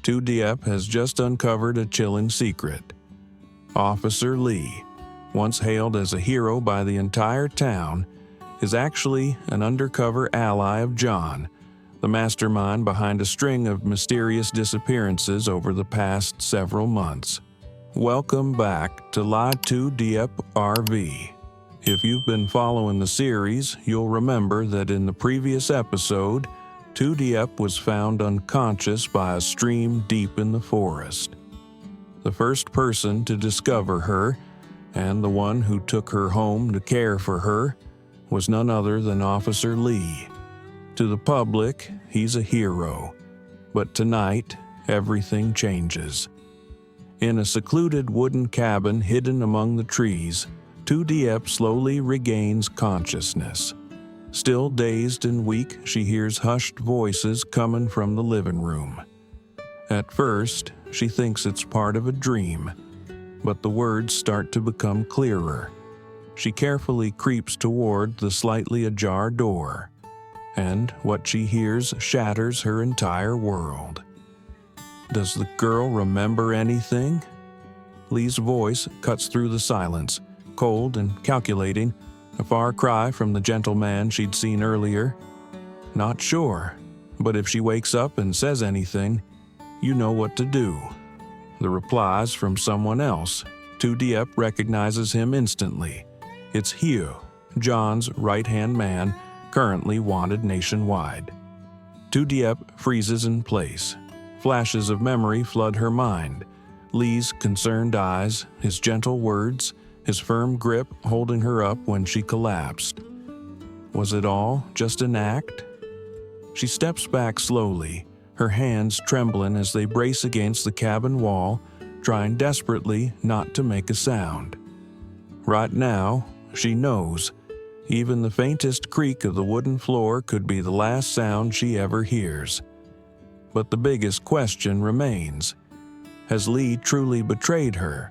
Tu Diep has just uncovered a chilling secret. Officer Lee, once hailed as a hero by the entire town, is actually an undercover ally of John, the mastermind behind a string of mysterious disappearances over the past several months. Welcome back to Ly Tu Diep RV. If you've been following the series, you'll remember that in the previous episode, Tu Diep was found unconscious by a stream deep in the forest. The first person to discover her, and the one who took her home to care for her, was none other than Officer Lee. To the public, he's a hero. But tonight, everything changes. In a secluded wooden cabin hidden among the trees, Tu Diep slowly regains consciousness. Still dazed and weak, she hears hushed voices coming from the living room. At first, she thinks it's part of a dream, but the words start to become clearer. She carefully creeps toward the slightly ajar door, and what she hears shatters her entire world. Does the girl remember anything? Lee's voice cuts through the silence, cold and calculating, a far cry from the gentleman she'd seen earlier. Not sure, but if she wakes up and says anything, you know what to do. The reply's from someone else. Tu Diep recognizes him instantly. It's Hugh, John's right-hand man, currently wanted nationwide. Tu Diep freezes in place. Flashes of memory flood her mind. Lee's concerned eyes, his gentle words, his firm grip holding her up when she collapsed. Was it all just an act? She steps back slowly, her hands trembling as they brace against the cabin wall, trying desperately not to make a sound. Right now, she knows, even the faintest creak of the wooden floor could be the last sound she ever hears. But the biggest question remains. Has Lee truly betrayed her?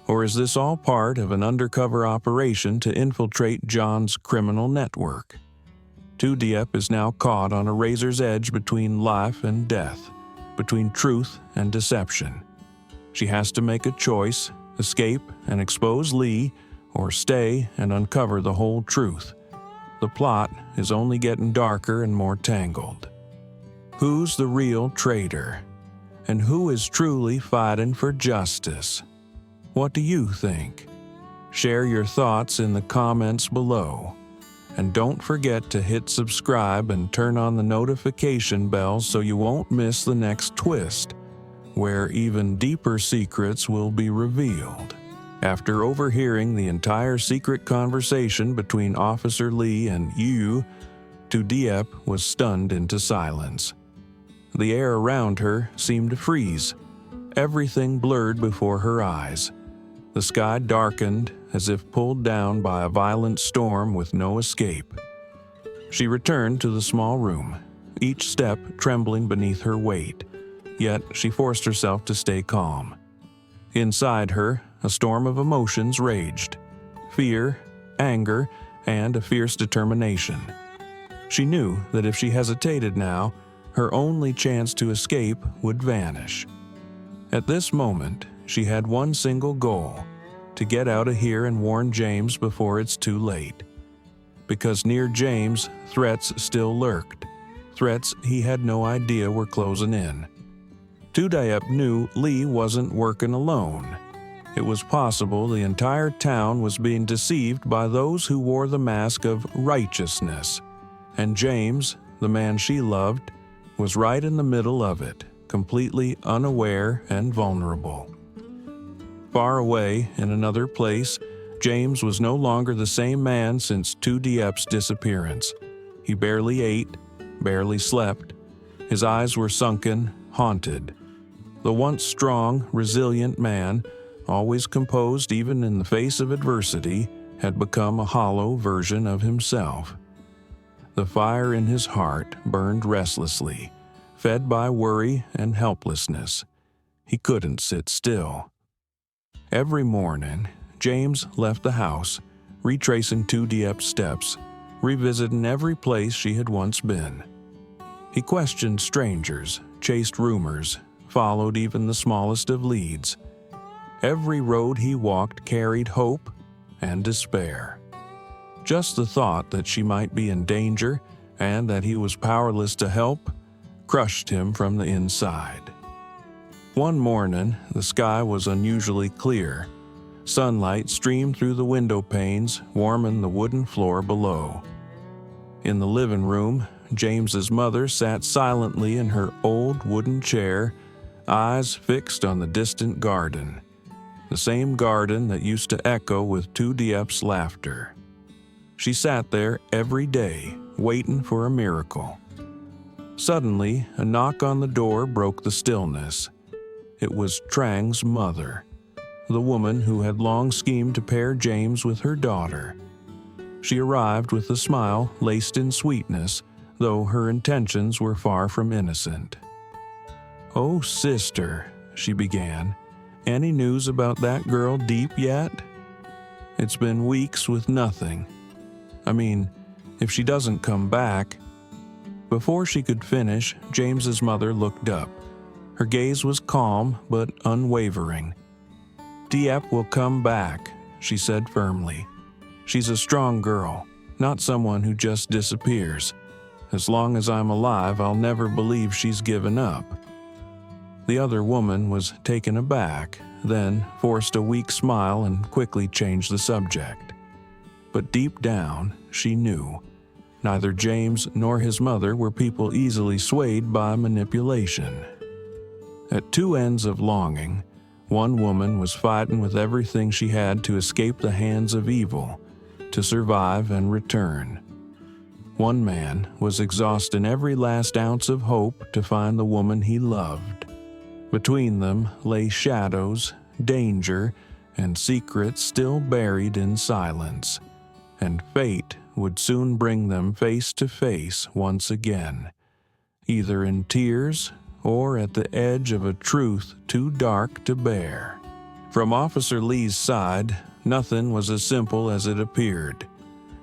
Or is this all part of an undercover operation to infiltrate John's criminal network? Tu Diep is now caught on a razor's edge between life and death, between truth and deception. She has to make a choice, escape and expose Lee, or stay and uncover the whole truth. The plot is only getting darker and more tangled. Who's the real traitor? And who is truly fighting for justice? What do you think? Share your thoughts in the comments below. And don't forget to hit subscribe and turn on the notification bell so you won't miss the next twist, where even deeper secrets will be revealed. After overhearing the entire secret conversation between Officer Lee and Tu Diep was stunned into silence. The air around her seemed to freeze. Everything blurred before her eyes. The sky darkened as if pulled down by a violent storm with no escape. She returned to the small room, each step trembling beneath her weight, yet she forced herself to stay calm. Inside her, a storm of emotions raged: fear, anger, and a fierce determination. She knew that if she hesitated now, her only chance to escape would vanish. At this moment, she had one single goal: to get out of here and warn James before it's too late. Because near James, threats still lurked, threats he had no idea were closing in. Tu Diep knew Lee wasn't working alone. It was possible the entire town was being deceived by those who wore the mask of righteousness, and James, the man she loved, was right in the middle of it, completely unaware and vulnerable. Far away, in another place, James was no longer the same man since Tu Diep's disappearance. He barely ate, barely slept. His eyes were sunken, haunted. The once strong, resilient man, always composed even in the face of adversity, had become a hollow version of himself. The fire in his heart burned restlessly, fed by worry and helplessness. He couldn't sit still. Every morning, James left the house, retracing Tu Diep's steps, revisiting every place she had once been. He questioned strangers, chased rumors, followed even the smallest of leads. Every road he walked carried hope and despair. Just the thought that she might be in danger and that he was powerless to help crushed him from the inside. One morning, the sky was unusually clear. Sunlight streamed through the window panes, warming the wooden floor below. In the living room, James's mother sat silently in her old wooden chair, eyes fixed on the distant garden. The same garden that used to echo with Tu Diep's laughter. She sat there every day, waiting for a miracle. Suddenly, a knock on the door broke the stillness. It was Trang's mother, the woman who had long schemed to pair James with her daughter. She arrived with a smile laced in sweetness, though her intentions were far from innocent. "Oh, sister," she began, "any news about that girl Diep yet? It's been weeks with nothing. I mean, if she doesn't come back..." Before she could finish, James's mother looked up. Her gaze was calm but unwavering. "Diep will come back," she said firmly. "She's a strong girl, not someone who just disappears. As long as I'm alive, I'll never believe she's given up." The other woman was taken aback, then forced a weak smile and quickly changed the subject. But deep down, she knew. Neither James nor his mother were people easily swayed by manipulation. At two ends of longing, one woman was fighting with everything she had to escape the hands of evil, to survive and return. One man was exhausting every last ounce of hope to find the woman he loved. Between them lay shadows, danger, and secrets still buried in silence, and fate would soon bring them face to face once again, either in tears or at the edge of a truth too dark to bear. From Officer Lee's side, nothing was as simple as it appeared.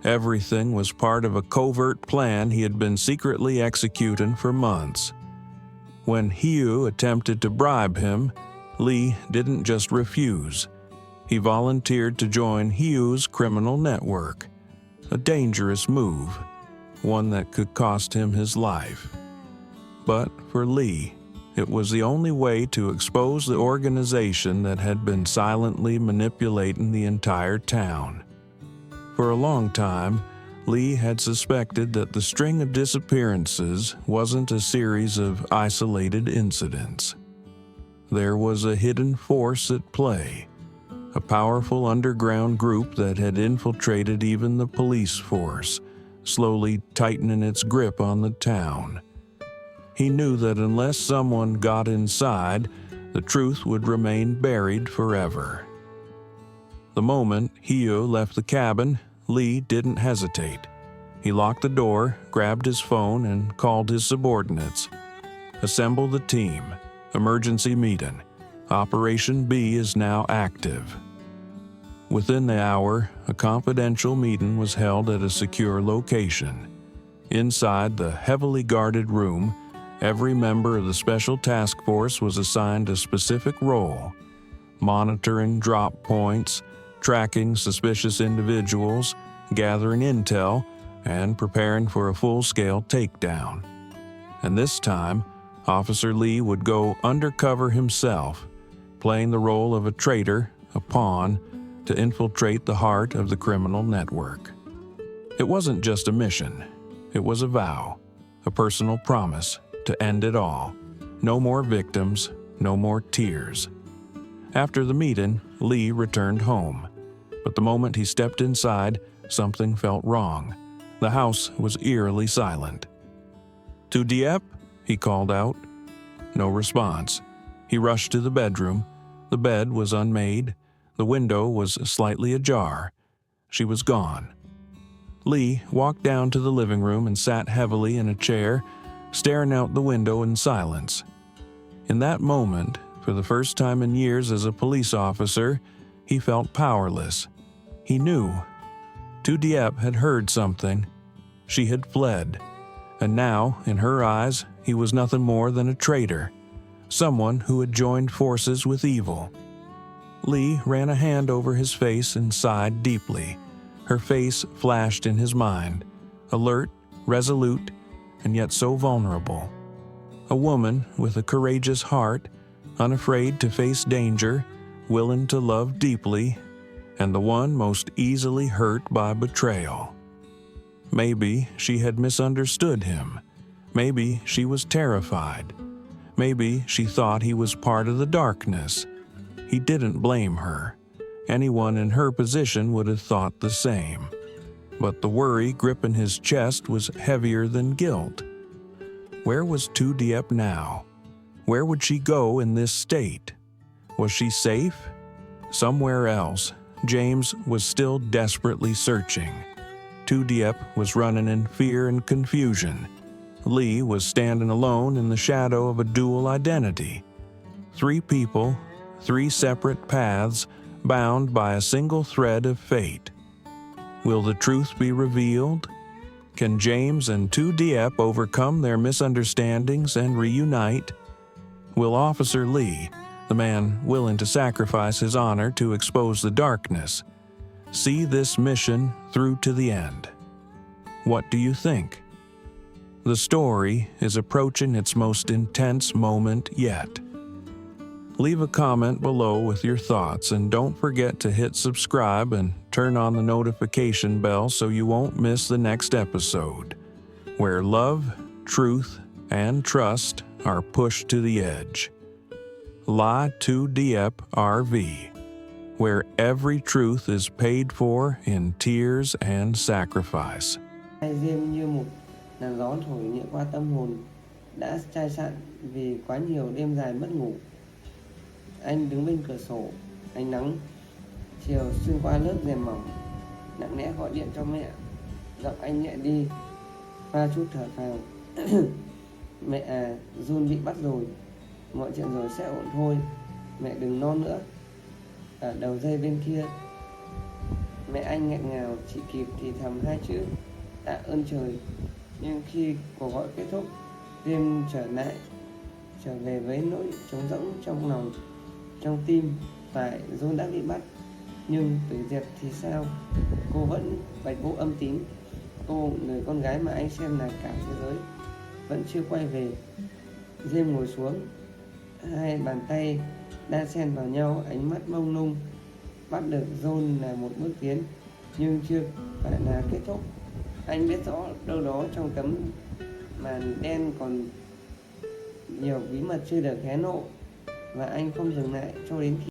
Everything was part of a covert plan he had been secretly executing for months. When Hugh attempted to bribe him, Lee didn't just refuse. He volunteered to join Hugh's criminal network. A dangerous move, one that could cost him his life. But for Lee, it was the only way to expose the organization that had been silently manipulating the entire town. For a long time, Lee had suspected that the string of disappearances wasn't a series of isolated incidents. There was a hidden force at play, a powerful underground group that had infiltrated even the police force, slowly tightening its grip on the town. He knew that unless someone got inside, the truth would remain buried forever. The moment Hio left the cabin, Lee didn't hesitate. He locked the door, grabbed his phone, and called his subordinates. "Assemble the team. Emergency meeting. Operation B is now active." Within the hour, a confidential meeting was held at a secure location. Inside the heavily guarded room, every member of the Special Task Force was assigned a specific role: monitoring drop points, tracking suspicious individuals, gathering intel, and preparing for a full-scale takedown. And this time, Officer Lee would go undercover himself, playing the role of a traitor, a pawn, to infiltrate the heart of the criminal network. It wasn't just a mission. It was a vow, a personal promise to end it all. No more victims, no more tears. After the meeting, Lee returned home. But the moment he stepped inside, something felt wrong. The house was eerily silent. "Tu Diep?" he called out. No response. He rushed to the bedroom. The bed was unmade. The window was slightly ajar. She was gone. Lee walked down to the living room and sat heavily in a chair, staring out the window in silence. In that moment, for the first time in years as a police officer, he felt powerless. He knew. Tu Diep had heard something. She had fled. And now, in her eyes, he was nothing more than a traitor. someone who had joined forces with evil. Lee ran a hand over his face and sighed deeply. Her face flashed in his mind, alert, resolute, and yet so vulnerable. A woman with a courageous heart, unafraid to face danger, willing to love deeply, and the one most easily hurt by betrayal. Maybe she had misunderstood him. Maybe she was terrified. Maybe she thought he was part of the darkness. He didn't blame her. Anyone in her position would have thought the same. But the worry gripping his chest was heavier than guilt. Where was Tu Diep now? Where would she go in this state? Was she safe? Somewhere else, James was still desperately searching. Tu Diep was running in fear and confusion. Lee was standing alone in the shadow of a dual identity. 3 people, 3 separate paths, bound by a single thread of fate. Will the truth be revealed? Can James and Tu Diep overcome their misunderstandings and reunite? Will Officer Lee, the man willing to sacrifice his honor to expose the darkness, see this mission through to the end? What do you think? The story is approaching its most intense moment yet. Leave a comment below with your thoughts, and don't forget to hit subscribe and turn on the notification bell so you won't miss the next episode, where love, truth, and trust are pushed to the edge. Ly Tu Diep RV, where every truth is paid for in tears and sacrifice. Diêm như một làn gió thổi nhẹ qua tâm hồn, đã chai sạn vì quá nhiều đêm dài mất ngủ. Anh đứng bên cửa sổ, ánh nắng chiều xuyên qua lớp rèm mỏng, nặng nẽ gọi điện cho mẹ. Giọng anh nhẹ đi, pha chút thở phào. Mẹ à, Jun bị bắt rồi, mọi chuyện rồi sẽ ổn thôi. Mẹ đừng lo nữa. Ở đầu dây bên kia, mẹ anh nghẹn ngào chỉ kịp thì thầm 2 chữ tạ ơn trời. Nhưng khi cuộc gọi kết thúc, Diêm trở về với nỗi trống rỗng trong lòng, trong tim. Phải, Jun đã bị bắt, nhưng Tu Diep thì sao? Cô vẫn bạch vô âm tín. Cô, người con gái mà anh xem là cả thế giới, vẫn chưa quay về. Diêm ngồi xuống, 2 bàn tay đan xen vào nhau, ánh mắt mông lung. Bắt được John là một bước tiến, nhưng chưa phải là kết thúc. Anh biết rõ đâu đó trong tấm màn đen còn nhiều bí mật chưa được hé lộ, và anh không dừng lại cho đến khi